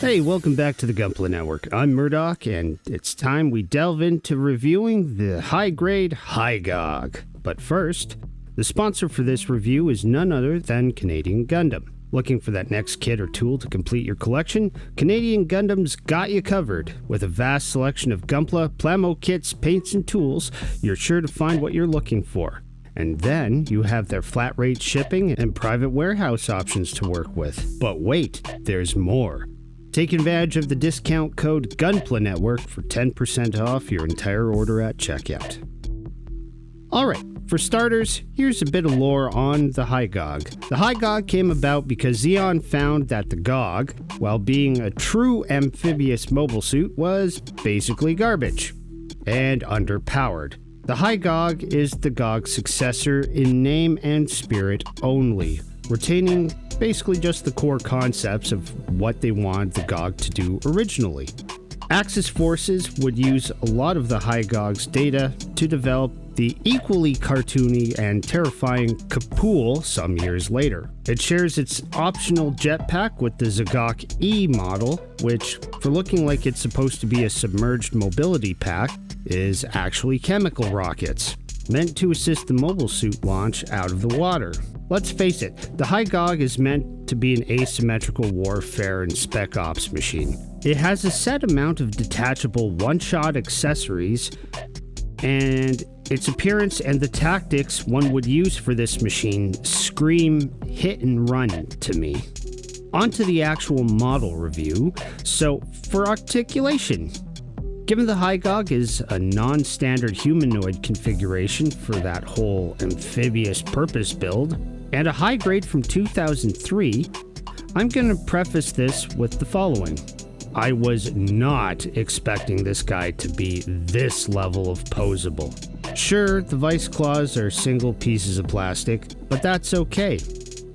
Hey, welcome back to the Gunpla Network. I'm Murdoch, and it's time we delve into reviewing the high-grade Hygogg. But first, the sponsor for this review is none other than Canadian Gundam. Looking for that next kit or tool to complete your collection? Canadian Gundam's got you covered. With a vast selection of Gunpla, plamo kits, paints, and tools, you're sure to find what you're looking for. And then you have their flat rate shipping and private warehouse options to work with. But wait, there's more. Take advantage of the discount code Gunpla Network for 10% off your entire order at checkout. Alright, for starters, here's a bit of lore on the Hygogg. The Hygogg came about because Zeon found that the Gogg, while being a true amphibious mobile suit, was basically garbage and underpowered. The Hygogg is the Gogg's successor in name and spirit only, retaining basically just the core concepts of what they wanted the Gogg to do originally. Axis forces would use a lot of the Hygogg's data to develop the equally cartoony and terrifying Kapool some years later. It shares its optional jetpack with the Zagok E model, which, for looking like it's supposed to be a submerged mobility pack, is actually chemical rockets, meant to assist the mobile suit launch out of the water. Let's face it, the Hygogg is meant to be an asymmetrical warfare and spec ops machine. It has a set amount of detachable one-shot accessories, and its appearance and the tactics one would use for this machine scream hit and run to me. On to the actual model review. So, for articulation, given the Hygogg is a non-standard humanoid configuration for that whole amphibious purpose build, and a high grade from 2003, I'm going to preface this with the following. I was not expecting this guy to be this level of posable. Sure, the vice claws are single pieces of plastic, but that's okay.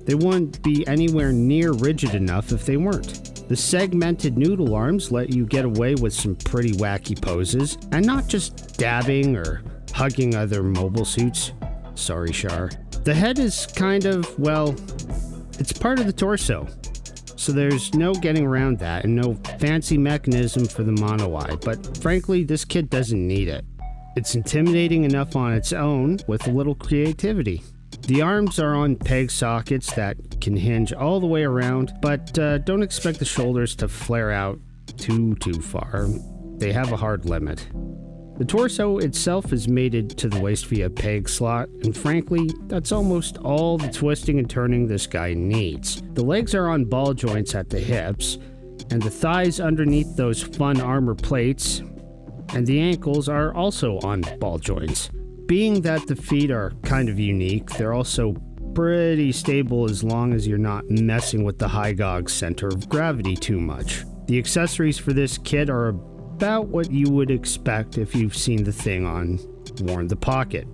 They wouldn't be anywhere near rigid enough if they weren't. The segmented noodle arms let you get away with some pretty wacky poses, and not just dabbing or hugging other mobile suits. Sorry, Char. The head is kind of, well, it's part of the torso. So there's no getting around that and no fancy mechanism for the mono eye, but frankly, this kit doesn't need it. It's intimidating enough on its own with a little creativity. The arms are on peg sockets that can hinge all the way around, but don't expect the shoulders to flare out too far. They have a hard limit. The torso itself is mated to the waist via peg slot, and frankly, that's almost all the twisting and turning this guy needs. The legs are on ball joints at the hips, and the thighs underneath those fun armor plates, and the ankles are also on ball joints. Being that the feet are kind of unique, they're also pretty stable as long as you're not messing with the Hygogg's center of gravity too much. The accessories for this kit are about what you would expect if you've seen the thing on Warren the Pocket.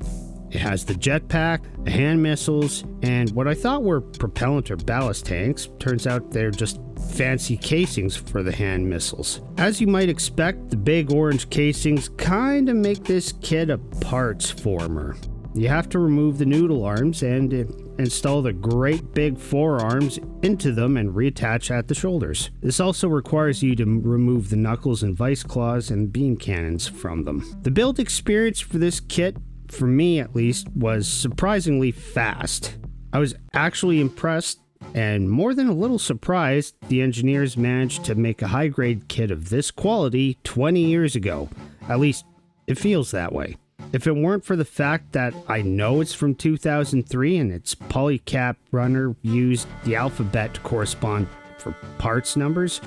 It has the jetpack, the hand missiles, and what I thought were propellant or ballast tanks, turns out they're just fancy casings for the hand missiles. As you might expect, the big orange casings kinda make this kit a parts former. You have to remove the noodle arms and install the great big forearms into them and reattach at the shoulders. This also requires you to remove the knuckles and vice claws and beam cannons from them. The build experience for this kit, for me at least, was surprisingly fast. I was actually impressed and more than a little surprised the engineers managed to make a high-grade kit of this quality 20 years ago. At least, it feels that way. If it weren't for the fact that I know it's from 2003 and its polycap runner used the alphabet to correspond for parts numbers,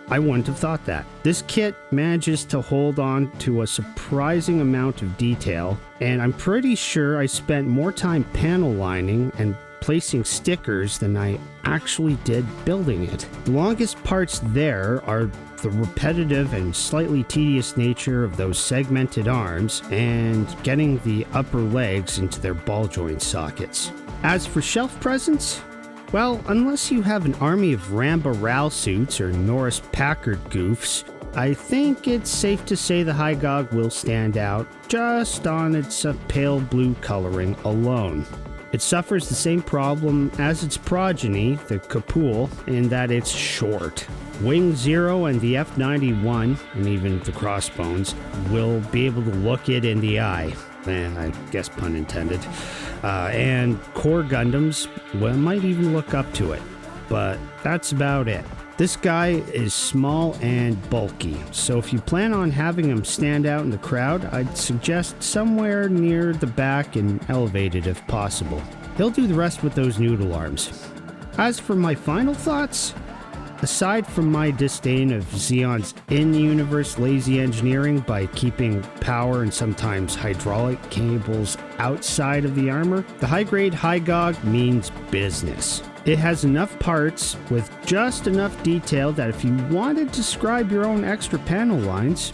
I wouldn't have thought that. This kit manages to hold on to a surprising amount of detail, and I'm pretty sure I spent more time panel lining and placing stickers than I actually did building it. The longest parts there are the repetitive and slightly tedious nature of those segmented arms and getting the upper legs into their ball joint sockets. As for shelf presence, well, unless you have an army of Ramba Ral suits or Norris Packard goofs, I think it's safe to say the Hygogg will stand out just on its pale blue coloring alone. It suffers the same problem as its progeny, the Capool, in that it's short. Wing Zero and the F-91, and even the Crossbones, will be able to look it in the eye. I guess pun intended. And core Gundams, well, might even look up to it. But that's about it. This guy is small and bulky, so if you plan on having him stand out in the crowd, I'd suggest somewhere near the back and elevated if possible. He'll do the rest with those noodle arms. As for my final thoughts, aside from my disdain of Zeon's in-universe lazy engineering by keeping power and sometimes hydraulic cables outside of the armor, the high-grade Hygogg means business. It has enough parts with just enough detail that if you wanted to scribe your own extra panel lines,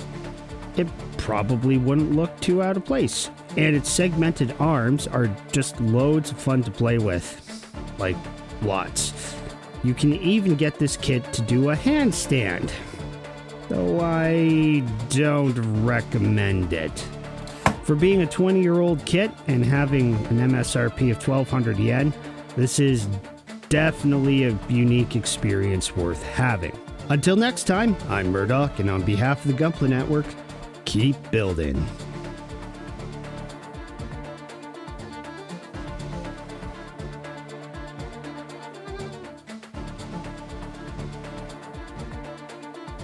it probably wouldn't look too out of place. And its segmented arms are just loads of fun to play with. Like, lots. You can even get this kit to do a handstand, though I don't recommend it. For being a 20-year-old kit and having an MSRP of 1,200 yen, this is definitely a unique experience worth having. Until next time, I'm Murdoch, and on behalf of the Gunpla Network, keep building.